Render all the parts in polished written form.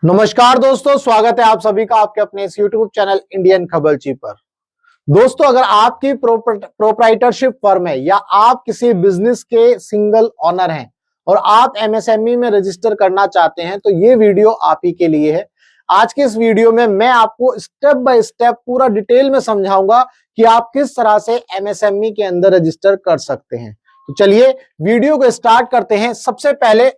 नमस्कार दोस्तों, स्वागत है आप सभी का आपके अपने इस YouTube चैनल इंडियन खबरची पर। दोस्तों, अगर आपकी प्रोप्राइटरशिप फर्म है या आप किसी बिजनेस के सिंगल ओनर हैं और आप एमएसएमई में रजिस्टर करना चाहते हैं तो ये वीडियो आप ही के लिए है। आज के इस वीडियो में मैं आपको स्टेप बाय स्टेप पूरा डिटेल में समझाऊंगा कि आप किस तरह से एमएसएमई के अंदर रजिस्टर कर सकते हैं। तो चलिए वीडियो को स्टार्ट करते हैं। सबसे पहले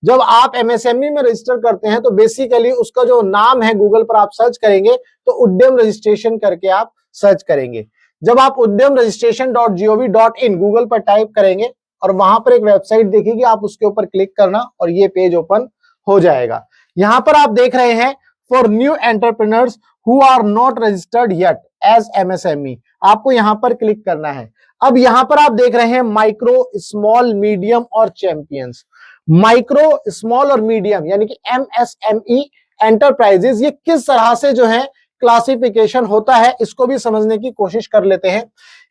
जब आप एमएसएमई में रजिस्टर करते हैं तो बेसिकली उसका जो नाम है गूगल पर आप सर्च करेंगे तो उद्यम रजिस्ट्रेशन करके आप सर्च करेंगे। जब आप उद्यम रजिस्ट्रेशन.gov.in गूगल पर टाइप करेंगे और वहां पर एक वेबसाइट देखेगी, आप उसके ऊपर क्लिक करना और ये पेज ओपन हो जाएगा। यहां पर आप देख रहे हैं for new entrepreneurs who are not registered yet as MSME, आपको यहां पर क्लिक करना है। अब यहां पर आप देख रहे हैं माइक्रो, स्मॉल, मीडियम और चैंपियंस। माइक्रो, स्मॉल और मीडियम यानी कि एमएसएमई एंटरप्राइजेस, ये किस तरह से जो है क्लासिफिकेशन होता है इसको भी समझने की कोशिश कर लेते हैं।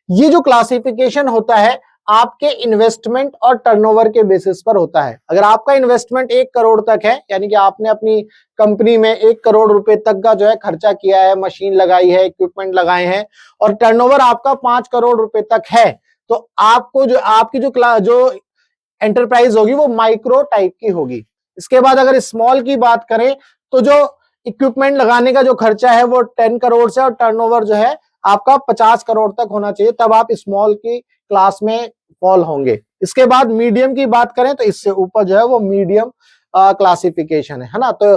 ये जो क्लासिफिकेशन होता है आपके इन्वेस्टमेंट और टर्नओवर के बेसिस पर होता है। अगर आपका इन्वेस्टमेंट 1 करोड़ तक है, यानी कि आपने अपनी कंपनी में 1 करोड़ रुपए तक का जो है खर्चा किया है, मशीन लगाई है, इक्विपमेंट लगाए हैं और टर्नओवर आपका 5 करोड़ रुपए तक है, तो आपको जो आपकी जो एंटरप्राइज होगी वो माइक्रो टाइप की होगी। इसके बाद अगर स्मॉल की बात करें तो जो इक्विपमेंट लगाने का जो खर्चा है वो 10 करोड़ से और टर्नओवर जो है आपका 50 करोड़ तक होना चाहिए, तब आप स्मॉल की क्लास में फॉल होंगे। इसके बाद मीडियम की बात करें तो इससे ऊपर जो है वो मीडियम क्लासिफिकेशन है ना। तो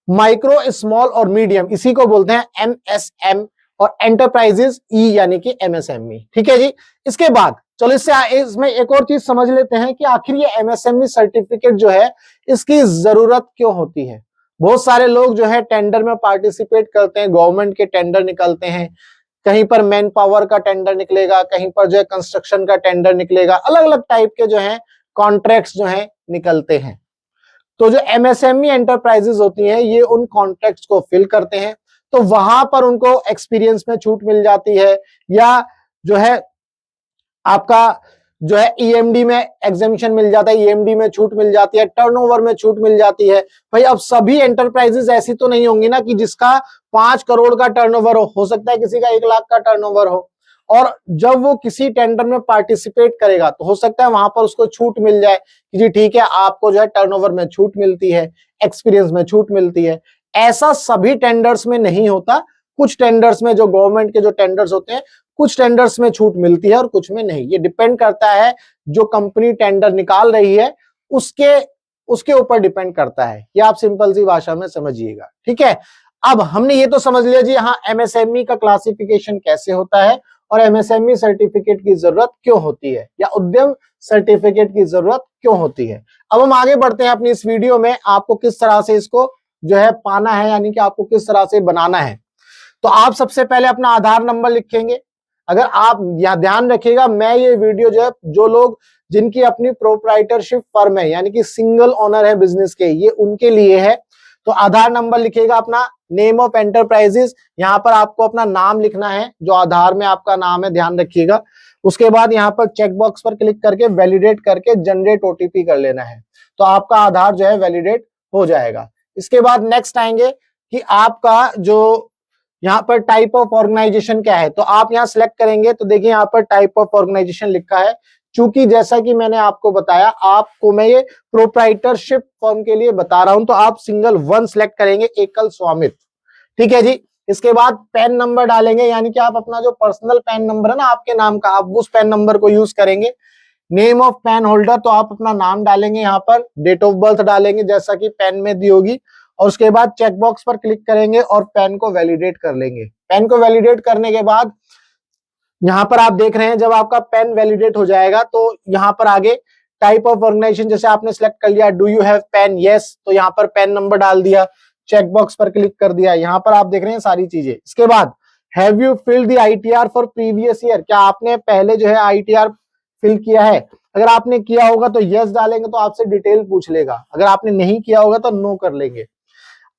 माइक्रो, स्मॉल और मीडियम इसी को बोलते हैं एमएसएम और एंटरप्राइजेस ई यानी कि एमएसएमई। ठीक है जी। इसके बाद चलो इसमें एक और चीज समझ लेते हैं कि आखिर ये एमएसएमई सर्टिफिकेट जो है इसकी जरूरत क्यों होती है। बहुत सारे लोग जो है टेंडर में पार्टिसिपेट करते हैं, गवर्नमेंट के टेंडर निकलते हैं, कहीं पर मैन पावर का टेंडर निकलेगा, कहीं पर जो है कंस्ट्रक्शन का टेंडर निकलेगा, अलग अलग टाइप के जो है कॉन्ट्रैक्ट्स जो है निकलते हैं। तो जो एमएसएमई एंटरप्राइजेस होती हैं ये उन कॉन्ट्रैक्ट्स को फिल करते हैं, तो वहां पर उनको एक्सपीरियंस में छूट मिल जाती है या जो है आपका जो है ईएमडी में एग्जेम्पशन मिल जाता है, ईएमडी में छूट मिल जाती है, टर्नओवर में छूट मिल जाती है। भाई अब सभी एंटरप्राइजेस ऐसी तो नहीं होंगी ना कि जिसका 5 करोड़ का टर्नओवर हो सकता है किसी का 1 लाख का टर्नओवर हो, और जब वो किसी टेंडर में पार्टिसिपेट करेगा तो हो सकता है वहां पर उसको छूट मिल जाए कि जी ठीक है आपको जो है टर्नओवर में छूट मिलती है, एक्सपीरियंस में छूट मिलती है। ऐसा सभी टेंडर्स में नहीं होता। कुछ टेंडर्स में, जो गवर्नमेंट के जो टेंडर्स होते हैं, कुछ टेंडर्स में छूट मिलती है और कुछ में नहीं। ये डिपेंड करता है जो कंपनी टेंडर निकाल रही है उसके ऊपर डिपेंड करता है। ये आप सिंपल सी भाषा में समझिएगा। ठीक है। अब हमने ये तो समझ लिया जी हाँ एमएसएमई का क्लासिफिकेशन कैसे होता है और एमएसएमई सर्टिफिकेट की जरूरत क्यों होती है या उद्यम सर्टिफिकेट की जरूरत क्यों होती है। अब हम आगे बढ़ते हैं अपनी इस वीडियो में, आपको किस तरह से इसको जो है पाना है, यानी कि आपको किस तरह से बनाना है। तो आप सबसे पहले अपना आधार नंबर लिखेंगे। अगर आप यहाँ ध्यान रखिएगा, मैं ये वीडियो जो है जो लोग जिनकी अपनी प्रोप्राइटरशिप फर्म है यानी कि सिंगल ओनर है बिजनेस के, ये उनके लिए है। तो आधार नंबर लिखिएगा अपना, नेम ऑफ एंटरप्राइजेस, यहाँ पर आपको अपना नाम लिखना है जो आधार में आपका नाम है, ध्यान रखिएगा। उसके बाद यहाँ पर चेक बॉक्स पर क्लिक करके वैलिडेट करके जनरेट ओटीपी कर लेना है, तो आपका आधार जो है वैलिडेट हो जाएगा। इसके बाद नेक्स्ट आएंगे कि आपका जो यहाँ पर टाइप ऑफ ऑर्गेनाइजेशन क्या है, तो आप यहाँ सिलेक्ट करेंगे तो देखिए यहाँ पर टाइप ऑफ ऑर्गेनाइजेशन लिखा है। चूंकि जैसा कि मैंने आपको बताया, आपको मैं ये प्रोप्राइटरशिप फर्म के लिए बता रहा हूं, तो आप सिंगल वन सिलेक्ट करेंगे, एकल स्वामित्व। ठीक है जी। इसके बाद पैन नंबर डालेंगे, यानी कि आप अपना जो पर्सनल पैन नंबर है ना आपके नाम का, आप उस पैन नंबर को यूज करेंगे। नेम ऑफ पैन होल्डर, तो आप अपना नाम डालेंगे, यहाँ पर डेट ऑफ बर्थ डालेंगे जैसा कि पैन में दी होगी, और उसके बाद चेक बॉक्स पर क्लिक करेंगे और पैन को वैलिडेट कर लेंगे। पैन को वैलिडेट करने के बाद यहाँ पर आप देख रहे हैं जब आपका पैन वैलिडेट हो जाएगा तो यहाँ पर आगे टाइप ऑफ ऑर्गेनाइजेशन जैसे आपने सिलेक्ट कर लिया, do you have pan, yes, तो यहाँ पर पैन नंबर डाल दिया, चेक बॉक्स पर क्लिक कर दिया। यहाँ पर आप देख रहे हैं सारी चीजें। इसके बाद have you filled the ITR for previous year, क्या आपने पहले जो है आईटीआर फिल किया है। अगर आपने किया होगा तो यस डालेंगे तो आपसे डिटेल पूछ लेगा, अगर आपने नहीं किया होगा तो नो कर लेंगे।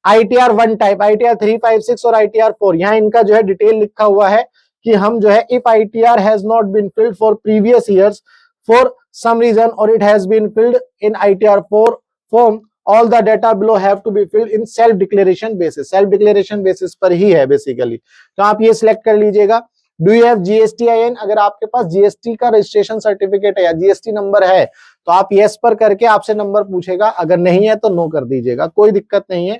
आईटीआर 1 टाइप, आईटीआर 3, 5, 6 और आईटीआर 4, यहाँ इनका जो है डिटेल लिखा हुआ है कि हम जो है if ITR has not been filled for previous years for some reason और it has been filled in ITR 4 form all the data below have to be filled in self declaration basis, self declaration basis पर ही है basically, तो आप ये select कर लीजिएगा। Do you have GSTIN, अगर आपके पास GST का रजिस्ट्रेशन सर्टिफिकेट है या GST नंबर है तो आप यस पर करके आपसे नंबर पूछेगा, अगर नहीं है तो नो कर दीजिएगा, कोई दिक्कत नहीं है।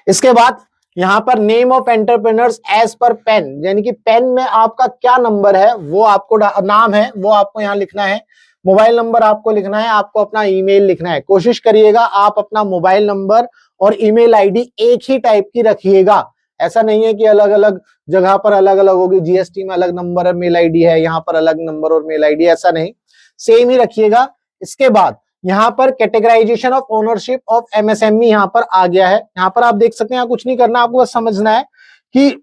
इसके बाद यहां पर name of entrepreneurs as per PAN, यानी कि पेन में आपका क्या नंबर है वो आपको, नाम है वो आपको यहां लिखना है। मोबाइल नंबर आपको लिखना है, आपको अपना ईमेल लिखना है। कोशिश करिएगा आप अपना मोबाइल नंबर और ईमेल आईडी एक ही टाइप की रखिएगा, ऐसा नहीं है कि अलग अलग जगह पर अलग अलग होगी, GST में अलग नंबर और मेल आईडी है, यहाँ पर अलग नंबर और मेल आईडी, ऐसा नहीं, सेम ही रखिएगा। इसके बाद यहाँ पर categorization of ownership of MSME यहाँ पर आ गया है। यहाँ पर आप देख सकते हैं, कुछ नहीं करना, आपको बस समझना है कि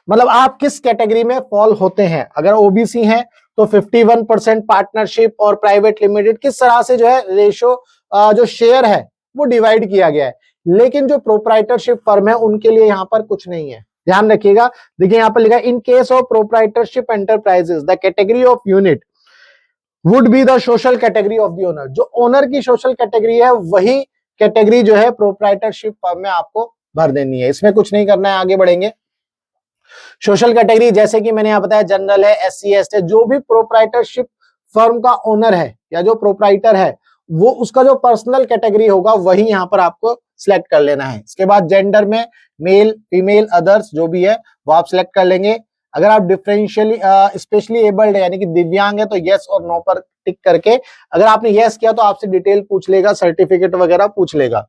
मतलब आप किस कैटेगरी में फॉल होते हैं। अगर OBC हैं तो 51% पार्टनरशिप और प्राइवेट लिमिटेड, किस तरह से जो है रेशो जो शेयर है वो डिवाइड किया गया है। लेकिन जो प्रोप्राइटरशिप फर्म है उनके लिए यहाँ पर कुछ नहीं है, ध्यान रखिएगा। देखिए यहाँ पर लिखा है in case of proprietorship enterprises the category of unit would be the social category of the owner, जो ओनर की सोशल कैटेगरी है वही कैटेगरी जो है प्रोप्राइटरशिप फर्म में आपको भर देनी है, इसमें कुछ नहीं करना है। आगे बढ़ेंगे। सोशल कैटेगरी जैसे कि मैंने यहाँ बताया जनरल है, SC ST है, जो भी प्रोप्राइटरशिप फर्म का ओनर है या जो प्रोप्राइटर है वो उसका जो पर्सनल कैटेगरी होगा वही यहाँ पर आपको सिलेक्ट कर लेना है। इसके बाद जेंडर में मेल फीमेल अदर्स जो भी है वो आप सिलेक्ट कर लेंगे। अगर आप डिफरेंशियली स्पेशली एबल्ड है यानी कि दिव्यांग है तो यस और नो पर टिक करके, अगर आपने यस किया तो आपसे डिटेल पूछ लेगा, सर्टिफिकेट वगैरह पूछ लेगा।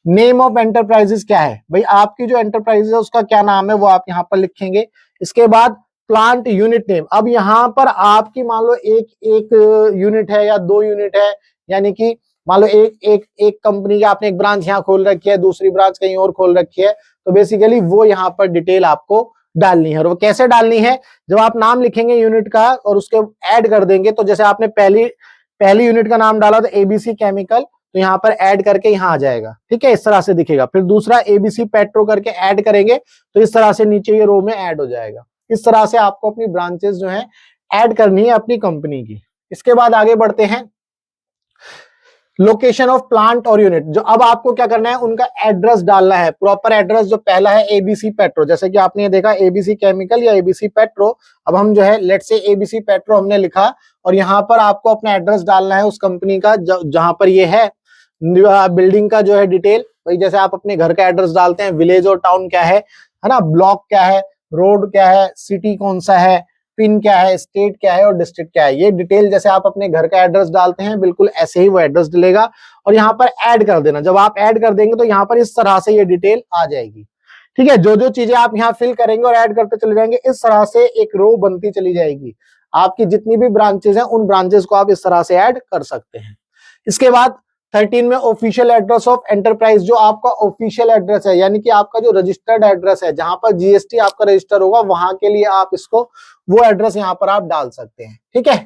नेम ऑफ एंटरप्राइजेस क्या है भाई, आपकी जो एंटरप्राइजेस है उसका क्या नाम है वो आप यहाँ पर लिखेंगे। इसके बाद प्लांट यूनिट नेम, अब यहाँ पर आपकी मान लो एक यूनिट है या 2 यूनिट है, यानी कि मान लो एक कंपनी की आपने एक ब्रांच यहाँ खोल रखी है, दूसरी ब्रांच कहीं और खोल रखी है, तो बेसिकली वो यहाँ पर डिटेल आपको डालनी है। और वो कैसे डालनी है, जब आप नाम लिखेंगे यूनिट का और उसके ऐड कर देंगे, तो जैसे आपने पहली यूनिट का नाम डाला तो ABC केमिकल, तो यहाँ पर ऐड करके यहाँ आ जाएगा, ठीक है, इस तरह से दिखेगा। फिर दूसरा ABC पेट्रो करके ऐड करेंगे तो इस तरह से नीचे ये रो में ऐड हो जाएगा। इस तरह से आपको अपनी ब्रांचेस जो है ऐड करनी है अपनी कंपनी की। इसके बाद आगे बढ़ते हैं, लोकेशन ऑफ प्लांट और यूनिट, जो अब आपको क्या करना है उनका एड्रेस डालना है, प्रॉपर एड्रेस। जो पहला है ABC पेट्रो, जैसे कि आपने देखा ABC केमिकल या ABC पेट्रो, अब हम जो है लेट्स से ABC पेट्रो हमने लिखा और यहाँ पर आपको अपना एड्रेस डालना है उस कंपनी का जहां पर ये है, बिल्डिंग का जो है डिटेल, भाई जैसे आप अपने घर का एड्रेस डालते हैं, विलेज और टाउन क्या है ना, ब्लॉक क्या है, रोड क्या है, सिटी कौन सा है, पिन क्या है, स्टेट क्या है और डिस्ट्रिक्ट क्या है, ये डिटेल जैसे आप अपने घर का एड्रेस डालते हैं बिल्कुल ऐसे ही वो एड्रेस डलेगा। और यहाँ पर ऐड कर देना, जब आप ऐड कर देंगे तो यहाँ पर इस तरह से ये डिटेल आ जाएगी, ठीक है। जो जो चीजें आप यहाँ फिल करेंगे और ऐड करते चले जाएंगे, इस तरह से एक रो बनती चली जाएगी। आपकी जितनी भी ब्रांचेस हैं उन ब्रांचेस को आप इस तरह से ऐड कर सकते हैं। इसके बाद 13 में ऑफिशियल एड्रेस ऑफ एंटरप्राइज, जो आपका ऑफिशियल एड्रेस है यानी कि आपका जो रजिस्टर्ड एड्रेस है जहां पर GST आपका रजिस्टर होगा, वहां के लिए आप इसको वो एड्रेस यहां पर आप डाल सकते हैं, ठीक है।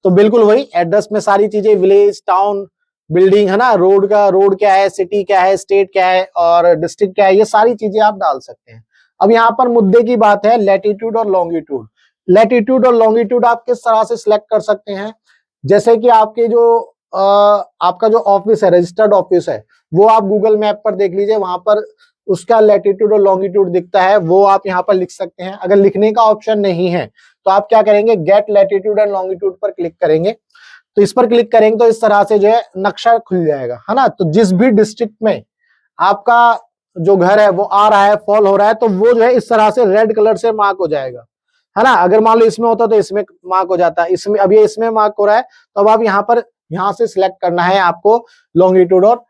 तो बिल्कुल वही एड्रेस में सारी चीजें, विलेज, टाउन, बिल्डिंग है ना, रोड का रोड क्या है, सिटी क्या है, स्टेट क्या है और डिस्ट्रिक्ट क्या है, ये सारी चीजें आप डाल सकते हैं। अब यहाँ पर मुद्दे की बात है लैटिट्यूड और लॉन्गिट्यूड। लैटिट्यूड और लॉन्गिट्यूड आप किस तरह से सिलेक्ट कर सकते हैं, जैसे कि आपके जो आपका जो ऑफिस है, रजिस्टर्ड ऑफिस है, वो आप गूगल मैप पर देख लीजिए, वहां पर उसका लैटिट्यूड और लॉन्गिट्यूड दिखता है, वो आप यहाँ पर लिख सकते हैं। अगर लिखने का ऑप्शन नहीं है तो आप क्या करेंगे, गेट लैटिट्यूड एंड लॉन्गिट्यूड पर क्लिक करेंगे। तो इस पर क्लिक करेंगे तो इस तरह से जो है नक्शा खुल जाएगा, है ना। तो जिस भी डिस्ट्रिक्ट में आपका जो घर है वो आ रहा है, फॉल हो रहा है, तो वो जो है इस तरह से रेड कलर से मार्क हो जाएगा, है ना। अगर मान लो इसमें होता तो इसमें मार्क हो जाता, इसमें अब ये इसमें मार्क हो रहा है, तो अब आप यहाँ से सिलेक्ट करना है आपको लॉन्गिट्यूड और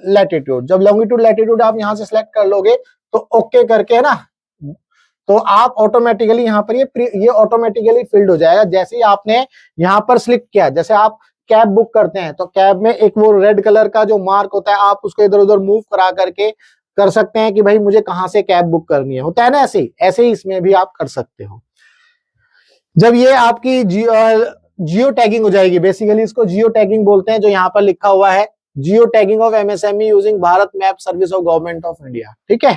लैटिट्यूड। जब लॉन्गिट्यूड लैटिट्यूड आप यहाँ से सिलेक्ट कर लोगे तो ओके करके, है ना, तो आप ऑटोमेटिकली यहाँ पर ये ऑटोमेटिकली फिल्ड हो जाएगा। जैसे ही आपने यहाँ पर सिलेक्ट किया, जैसे आप कैब बुक करते हैं तो कैब में एक वो रेड कलर का जो मार्क होता है, आप उसको इधर उधर मूव करा करके कर सकते हैं कि भाई मुझे कहाँ से कैब बुक करनी है, होता है ना, ऐसे ही इसमें भी आप कर सकते हो। जब ये आपकी जियो टैगिंग हो जाएगी, बेसिकली इसको जियो टैगिंग बोलते हैं, जो यहाँ पर लिखा हुआ है geo tagging of MSME using Bharat map service of government of India, ठीक है,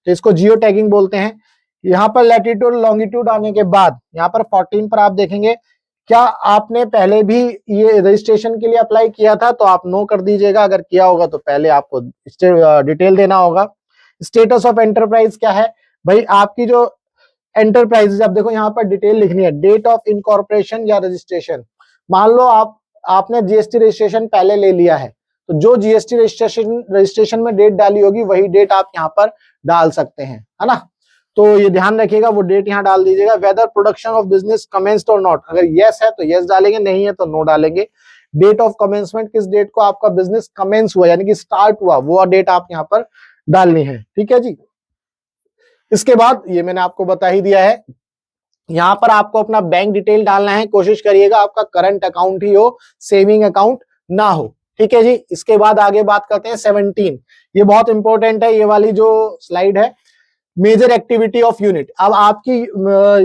तो इसको जियो टैगिंग बोलते हैं। यहाँ पर लैटिट्यूड लॉन्गिट्यूड आने के बाद यहाँ पर 14 पर आप देखेंगे क्या आपने पहले भी ये रजिस्ट्रेशन के लिए अप्लाई किया था? तो आप नो कर दीजिएगा। अगर किया होगा तो पहले आपको डिटेल देना होगा। स्टेटस ऑफ एंटरप्राइज क्या है भाई? आपकी जो एंटरप्राइजेज, अब देखो यहाँ पर डिटेल लिखनी है, डेट ऑफ इनकॉर्पोरेशन या रजिस्ट्रेशन। मान लो आपने जीएसटी रजिस्ट्रेशन पहले ले लिया है, तो जो जीएसटी रजिस्ट्रेशन में डेट डाली होगी वही डेट आप यहाँ पर डाल सकते हैं, है ना। तो ये ध्यान रखिएगा, वो डेट यहाँ डाल दीजिएगा। Whether production of business commenced और नॉट, अगर यस है तो यस डालेंगे, नहीं है तो नो डालेंगे। डेट ऑफ कमेंसमेंट, किस डेट को आपका बिजनेस कमेंस हुआ यानी कि स्टार्ट हुआ, वो डेट आप यहाँ पर डालनी है, ठीक है जी। इसके बाद ये मैंने आपको बता ही दिया है, यहाँ पर आपको अपना बैंक डिटेल डालना है। कोशिश करिएगा आपका करंट अकाउंट ही हो, सेविंग अकाउंट ना हो, ठीक है जी। इसके बाद आगे बात करते हैं 17, ये बहुत इंपॉर्टेंट है, ये वाली जो स्लाइड है, मेजर एक्टिविटी ऑफ यूनिट। अब आपकी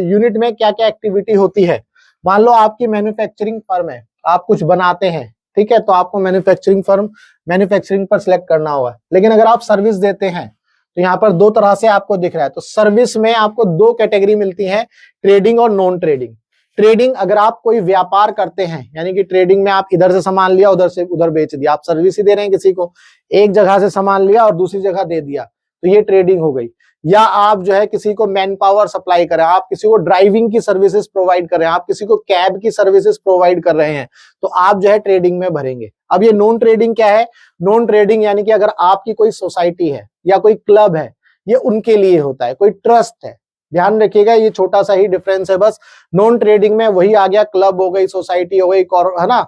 यूनिट में क्या क्या एक्टिविटी होती है? मान लो आपकी मैन्युफैक्चरिंग फर्म है, आप कुछ बनाते हैं, ठीक है, तो आपको मैन्युफैक्चरिंग फर्म, मैन्युफैक्चरिंग पर सिलेक्ट करना होगा। लेकिन अगर आप सर्विस देते हैं तो यहाँ पर दो तरह से आपको दिख रहा है। तो सर्विस में आपको दो कैटेगरी मिलती है, ट्रेडिंग और नॉन ट्रेडिंग। ट्रेडिंग, अगर आप कोई व्यापार करते हैं, यानी कि ट्रेडिंग में आप इधर से सामान लिया, उधर से उधर बेच दिया, आप सर्विस ही दे रहे हैं किसी को, एक जगह से सामान लिया और दूसरी जगह दे दिया, तो ये ट्रेडिंग हो गई। या आप जो है किसी को मैन पावर सप्लाई कर रहे हैं, आप किसी को ड्राइविंग की सर्विसेज प्रोवाइड कर रहे हैं, आप किसी को कैब की सर्विसेज प्रोवाइड कर रहे हैं, तो आप जो है ट्रेडिंग में भरेंगे। अब ये नॉन ट्रेडिंग क्या है? नॉन ट्रेडिंग यानी कि अगर आपकी कोई सोसाइटी है या कोई क्लब है, ये उनके लिए होता है, कोई ट्रस्ट है। ध्यान रखिएगा, ये छोटा सा ही डिफरेंस है बस। नॉन ट्रेडिंग में वही आ गया, क्लब हो गई, सोसाइटी हो गई, है ना,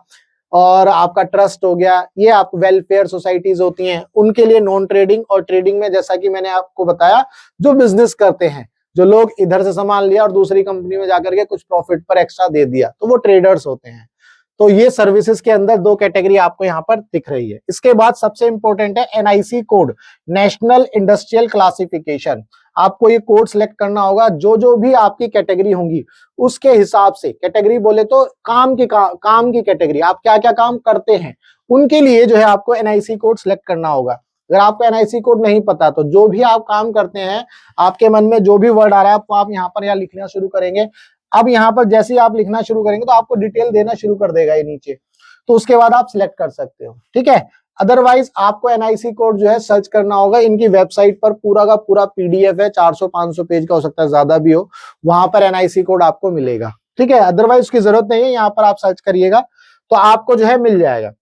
और आपका ट्रस्ट हो गया, ये आप वेलफेयर सोसाइटीज होती हैं, उनके लिए नॉन ट्रेडिंग। और ट्रेडिंग में जैसा कि मैंने आपको बताया, जो बिजनेस करते हैं, जो लोग इधर से सामान लिया और दूसरी कंपनी में जाकर के कुछ प्रॉफिट पर एक्स्ट्रा दे दिया, तो वो ट्रेडर्स होते हैं। तो ये सर्विसेज के अंदर दो कैटेगरी आपको यहाँ पर दिख रही है। इसके बाद सबसे इंपॉर्टेंट है NIC code, national industrial classification. आपको ये कोड सिलेक्ट करना होगा। जो भी आपकी कैटेगरी होंगी उसके हिसाब से, कैटेगरी बोले तो काम की कैटेगरी, आप क्या क्या काम करते हैं, उनके लिए जो है आपको एनआईसी कोड सिलेक्ट करना होगा। अगर आपको एनआईसी कोड नहीं पता तो जो भी आप काम करते हैं, आपके मन में जो भी वर्ड आ रहा है आपको, आप यहाँ पर लिखना शुरू करेंगे। अब यहाँ पर जैसे ही आप लिखना शुरू करेंगे तो आपको डिटेल देना शुरू कर देगा ये नीचे, तो उसके बाद आप सिलेक्ट कर सकते हो, ठीक है। अदरवाइज आपको एनआईसी कोड जो है सर्च करना होगा। इनकी वेबसाइट पर पूरा का पूरा पीडीएफ है, 400-500 पेज का हो सकता है, ज्यादा भी हो, वहां पर एनआईसी कोड आपको मिलेगा, ठीक है। अदरवाइज उसकी जरूरत नहीं है, यहाँ पर आप सर्च करिएगा तो आपको जो है मिल जाएगा।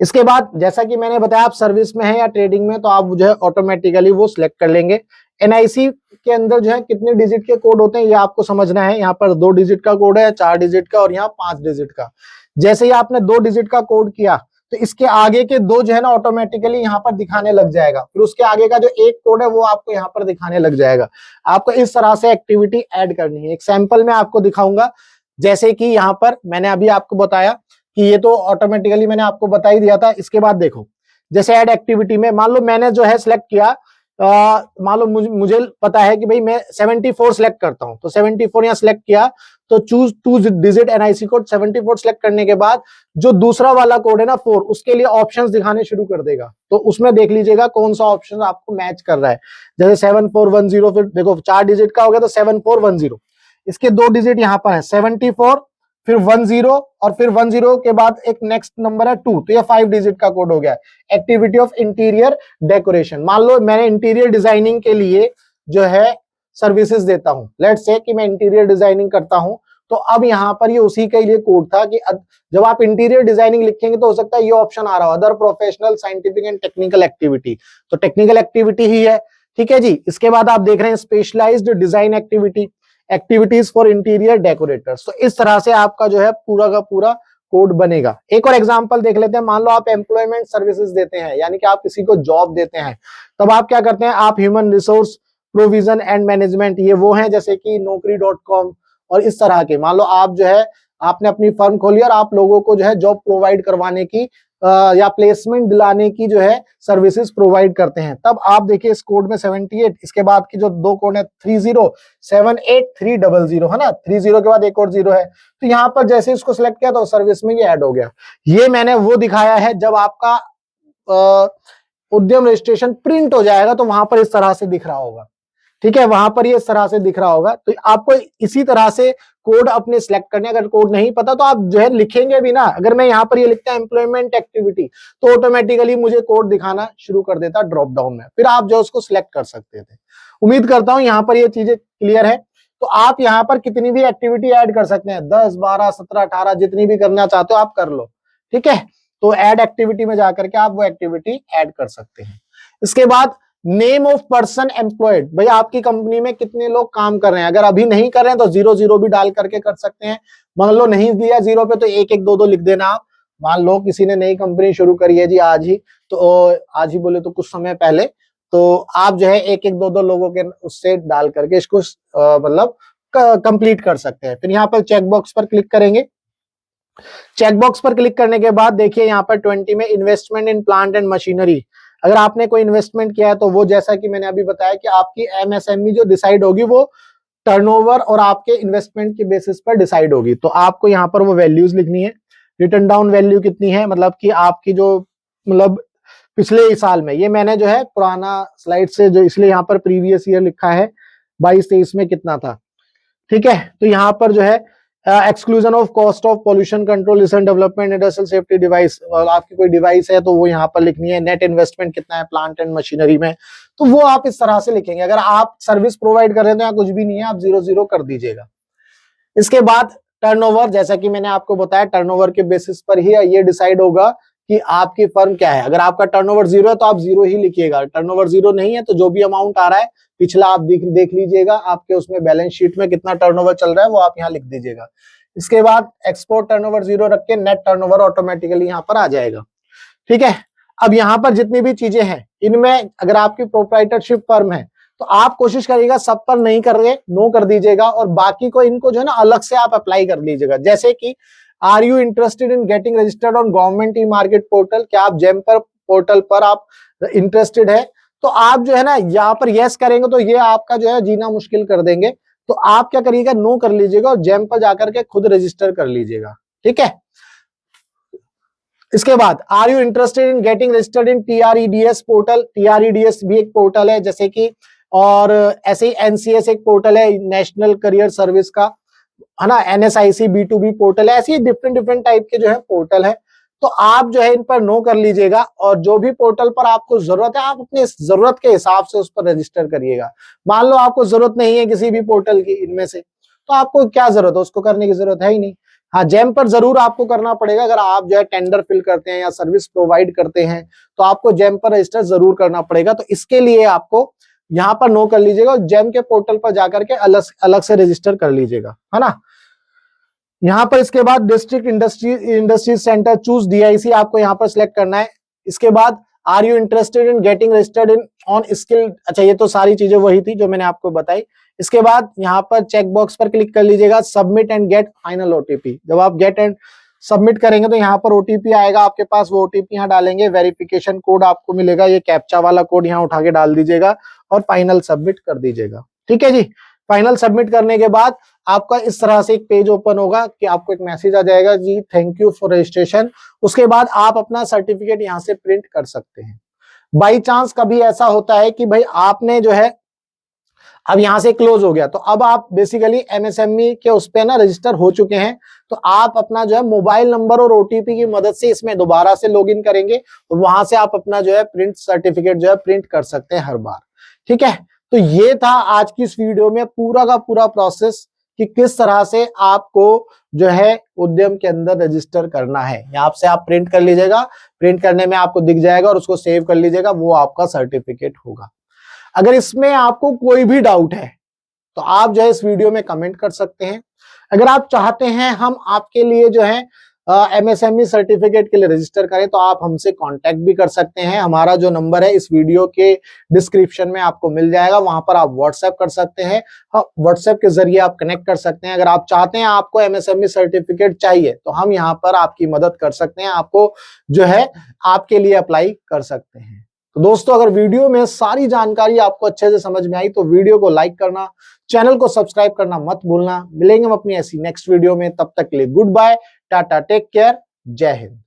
इसके बाद जैसा कि मैंने बताया, आप सर्विस में है या ट्रेडिंग में, तो आप जो है ऑटोमेटिकली वो सिलेक्ट कर लेंगे। एनआईसी के अंदर जो है कितने डिजिट के कोड होते हैं ये आपको समझना है। यहाँ पर 2 डिजिट का कोड है, 4 डिजिट का, और यहाँ 5 डिजिट का। जैसे ही आपने 2 डिजिट का कोड किया तो इसके आगे के 2 जो है ना ऑटोमेटिकली यहाँ पर दिखाने लग जाएगा। फिर उसके आगे का जो एक कोड है वो आपको यहाँ पर दिखाने लग जाएगा। आपको इस तरह से एक्टिविटी ऐड करनी है। एक सैंपल में आपको दिखाऊंगा, जैसे कि यहाँ पर मैंने अभी आपको बताया कि ये तो ऑटोमेटिकली मैंने आपको बता ही दिया था। इसके बाद देखो, जैसे ऐड एक्टिविटी में मान लो मैंने जो है सिलेक्ट किया, मान लो मुझे पता है कि भाई मैं 74 सिलेक्ट करता हूं, तो 74 यहाँ सिलेक्ट किया, तो choose 2 digit NIC code 74 select करने के बाद जो दूसरा वाला कोड है ना 4, उसके लिए ऑप्शंस दिखाने शुरू कर देगा। तो उसमें देख लीजिएगा कौन सा ऑप्शन आपको मैच कर रहा है। जैसे 7410, फिर देखो 4 डिजिट का हो गया तो 7410, इसके 2 डिजिट यहाँ पर है 74, फिर 10 और फिर 10 के बाद एक नेक्स्ट नंबर है 2, तो ये 5 डिजिट का कोड हो गया। एक्टिविटी ऑफ इंटीरियर डेकोरेशन, मान लो मैंने इंटीरियर डिजाइनिंग के लिए जो है सर्विसेज देता हूं, लेट्स से कि मैं इंटीरियर डिजाइनिंग करता हूं, तो अब यहाँ पर ये उसी के लिए कोड था कि जब आप इंटीरियर डिजाइनिंग लिखेंगे तो हो सकता है ये ऑप्शन आ रहा हो, other professional scientific and technical activity, तो टेक्निकल एक्टिविटी ही है, ठीक है जी। इसके बाद आप देख रहे हैं specialised design activity, activities for interior decorators. तो इस तरह से आपका जो है पूरा का पूरा कोड बनेगा। एक और एग्जांपल देख लेते हैं। मान लो आप एम्प्लॉयमेंट सर्विसेज देते हैं, यानी कि आप किसी को जॉब देते हैं, तब आप क्या करते हैं, आप human resource provision and management, ये वो है जैसे कि Naukri.com और इस तरह के। मान लो आप जो है आपने अपनी फर्म खोली और आप लोगों को जो है जॉब प्रोवाइड करवाने की या प्लेसमेंट दिलाने की जो है सर्विसेज प्रोवाइड करते हैं, तब आप देखिए इस कोड में 78, इसके बाद की जो 2 कोड है 3078300 है ना, 30 के बाद एक और 0 है, तो यहाँ पर जैसे इसको सिलेक्ट किया तो सर्विस में ये ऐड हो गया। ये मैंने वो दिखाया है जब आपका उद्यम रजिस्ट्रेशन प्रिंट हो जाएगा तो वहां पर इस तरह से दिख रहा होगा, ठीक है, वहां पर ये इस तरह से दिख रहा होगा। तो आपको इसी तरह से कोड अपने सिलेक्ट करने, अगर कोड नहीं पता तो आप जो है लिखेंगे भी ना। अगर मैं यहाँ पर ये लिखता है एम्प्लॉयमेंट एक्टिविटी, तो ऑटोमेटिकली मुझे कोड दिखाना शुरू कर देता ड्रॉप डाउन में, फिर आप जो उसको सिलेक्ट कर सकते थे। उम्मीद करता हूं यहाँ पर ये चीजें क्लियर है। तो आप यहाँ पर कितनी भी एक्टिविटी ऐड कर सकते हैं, 10, 12, 17, 18 जितनी भी करना चाहते हो आप कर लो, ठीक है। तो ऐड एक्टिविटी में जाकर के आप वो एक्टिविटी ऐड कर सकते हैं। इसके बाद नेम ऑफ पर्सन एम्प्लॉयड, भाई आपकी कंपनी में कितने लोग काम कर रहे हैं, अगर अभी नहीं कर रहे हैं तो 0 0 भी डाल करके कर सकते हैं। मान लो नहीं दिया 0 पे तो 1 1 2 2 लिख देना आप। मान लो किसी ने नई कंपनी शुरू करी है जी आज ही, तो आज ही बोले तो कुछ समय पहले, तो आप जो है 1 1 2 2 लोगों के उससे डाल करके इसको मतलब कंप्लीट कर सकते हैं। फिर यहाँ पर चेक बॉक्स पर क्लिक करेंगे। चेक बॉक्स पर क्लिक करने के बाद देखिए यहाँ पर 20 में investment in plant and machinery, अगर आपने कोई इन्वेस्टमेंट किया है तो वो जैसा कि मैंने अभी बताया कि आपकी एमएसएमई जो डिसाइड होगी वो टर्नओवर और आपके इन्वेस्टमेंट के बेसिस पर डिसाइड होगी। तो आपको यहाँ पर वो वैल्यूज लिखनी है। रिटर्न डाउन वैल्यू कितनी है, मतलब कि आपकी जो मतलब पिछले साल में, ये मैंने जो है पुराना स्लाइड से जो इसलिए यहाँ पर प्रीवियस ईयर लिखा है 22-23 में कितना था, ठीक है। तो यहाँ पर जो है exclusion of cost of pollution control research development industrial safety device, आपकी कोई डिवाइस है तो वो यहाँ पर लिखनी है। नेट इन्वेस्टमेंट कितना है प्लांट एंड मशीनरी में, तो वो आप इस तरह से लिखेंगे। अगर आप सर्विस प्रोवाइड कर रहे हैं तो यहाँ कुछ भी नहीं है, आप 0 0 कर दीजिएगा। इसके बाद टर्नओवर, जैसा कि मैंने आपको बताया टर्नओवर के बेसिस पर ही ये डिसाइड होगा कि आपकी फर्म क्या है। अगर आपका टर्नओवर 0 है तो आप 0 ही लिखिएगा, टर्नओवर 0 नहीं है तो जो भी अमाउंट आ रहा है पिछला आप देख लीजिएगा, आपके उसमें बैलेंस शीट में कितना टर्नओवर चल रहा है वो आप यहाँ लिख दीजिएगा। इसके बाद एक्सपोर्ट टर्नओवर 0 रख के नेट टर्नओवर ऑटोमेटिकली यहाँ पर आ जाएगा, ठीक है। अब यहाँ पर जितनी भी चीजें हैं इनमें अगर आपकी प्रोप्राइटरशिप फर्म है तो आप कोशिश करिएगा सब पर नहीं कर रहे, नो कर दीजिएगा, और बाकी को इनको जो है ना अलग से आप अप्लाई कर लीजिएगा। जैसे कि are you interested in getting registered on government e market portal, क्या आप जेम पर पोर्टल पर आप इंटरेस्टेड है, तो आप जो है ना यहाँ पर यस करेंगे तो ये आपका जो है जीना मुश्किल कर देंगे। तो आप क्या करिएगा, नो कर लीजिएगा और जेम पर जाकर के खुद रजिस्टर कर लीजिएगा, ठीक है। इसके बाद are you interested in getting registered in TREDS portal, TREDS भी एक पोर्टल है जैसे कि, और ऐसे ही NCS एक पोर्टल है नेशनल करियर सर्विस का, है ना। NSIC B2B पोर्टल है, ऐसे ही डिफरेंट टाइप के जो है पोर्टल है। तो आप जो है इन पर नो कर लीजिएगा और जो भी पोर्टल पर आपको जरूरत है आप अपने जरूरत के हिसाब से उस पर रजिस्टर करिएगा। मान लो आपको जरूरत नहीं है किसी भी पोर्टल की इनमें से, तो आपको क्या जरूरत है, उसको करने की जरूरत है ही नहीं। हाँ, जेम पर जरूर आपको करना पड़ेगा, अगर आप जो है टेंडर फिल करते हैं या सर्विस प्रोवाइड करते हैं तो आपको जेम पर रजिस्टर जरूर करना पड़ेगा। तो इसके लिए आपको यहाँ पर नो कर लीजिएगा और जेम के पोर्टल पर जाकर के अलग से रजिस्टर कर लीजिएगा, है ना। यहाँ पर इसके बाद district industry centre choose DIC आपको यहाँ पर सिलेक्ट करना है। इसके बाद are you interested in getting registered in on skill, अच्छा ये तो सारी चीजें वही थी जो मैंने आपको बताई। इसके बाद यहाँ पर चेक बॉक्स पर क्लिक कर लीजिएगा, submit and get final OTP। जब आप गेट एंड सबमिट करेंगे तो यहाँ पर OTP आएगा आपके पास, वो OTP यहाँ डालेंगे, वेरिफिकेशन कोड आपको मिलेगा, ये कैप्चा वाला कोड यहाँ उठा के डाल दीजिएगा और फाइनल सबमिट कर दीजिएगा, ठीक है जी। फाइनल सबमिट करने के बाद आपका इस तरह से एक पेज ओपन होगा कि आपको एक मैसेज आ जाएगा जी थैंक यू फॉर रजिस्ट्रेशन। उसके बाद आप अपना सर्टिफिकेट यहाँ से प्रिंट कर सकते हैं। बाई चांस कभी ऐसा होता है कि भाई आपने जो है अब यहाँ से क्लोज हो गया, तो अब आप बेसिकली MSME के उस पे ना रजिस्टर हो चुके हैं, तो आप अपना जो है मोबाइल नंबर और OTP की मदद से इसमें दोबारा से लॉगिन करेंगे और वहां से आप अपना जो है प्रिंट सर्टिफिकेट जो है प्रिंट कर सकते हैं हर बार, ठीक है। तो ये था आज की इस वीडियो में पूरा का पूरा प्रोसेस कि किस तरह से आपको जो है उद्यम के अंदर रजिस्टर करना है। यहाँ से आप प्रिंट कर लीजिएगा, प्रिंट करने में आपको दिख जाएगा और उसको सेव कर लीजिएगा, वो आपका सर्टिफिकेट होगा। अगर इसमें आपको कोई भी डाउट है तो आप जो है इस वीडियो में कमेंट कर सकते हैं। अगर आप चाहते हैं हम आपके लिए जो है MSME सर्टिफिकेट के लिए रजिस्टर करें तो आप हमसे कांटेक्ट भी कर सकते हैं। हमारा जो नंबर है इस वीडियो के डिस्क्रिप्शन में आपको मिल जाएगा, वहां पर आप व्हाट्सएप कर सकते हैं। हाँ, व्हाट्सएप के जरिए आप कनेक्ट कर सकते हैं। अगर आप चाहते हैं आपको MSME सर्टिफिकेट चाहिए तो हम यहाँ पर आपकी मदद कर सकते हैं, आपको जो है आपके लिए अप्लाई कर सकते हैं। तो दोस्तों अगर वीडियो में सारी जानकारी आपको अच्छे से समझ में आई तो वीडियो को लाइक करना, चैनल को सब्सक्राइब करना मत भूलना। मिलेंगे हम अपनी ऐसी नेक्स्ट वीडियो में, तब तक के लिए गुड बाय, टाटा, टेक केयर, जय हिंद।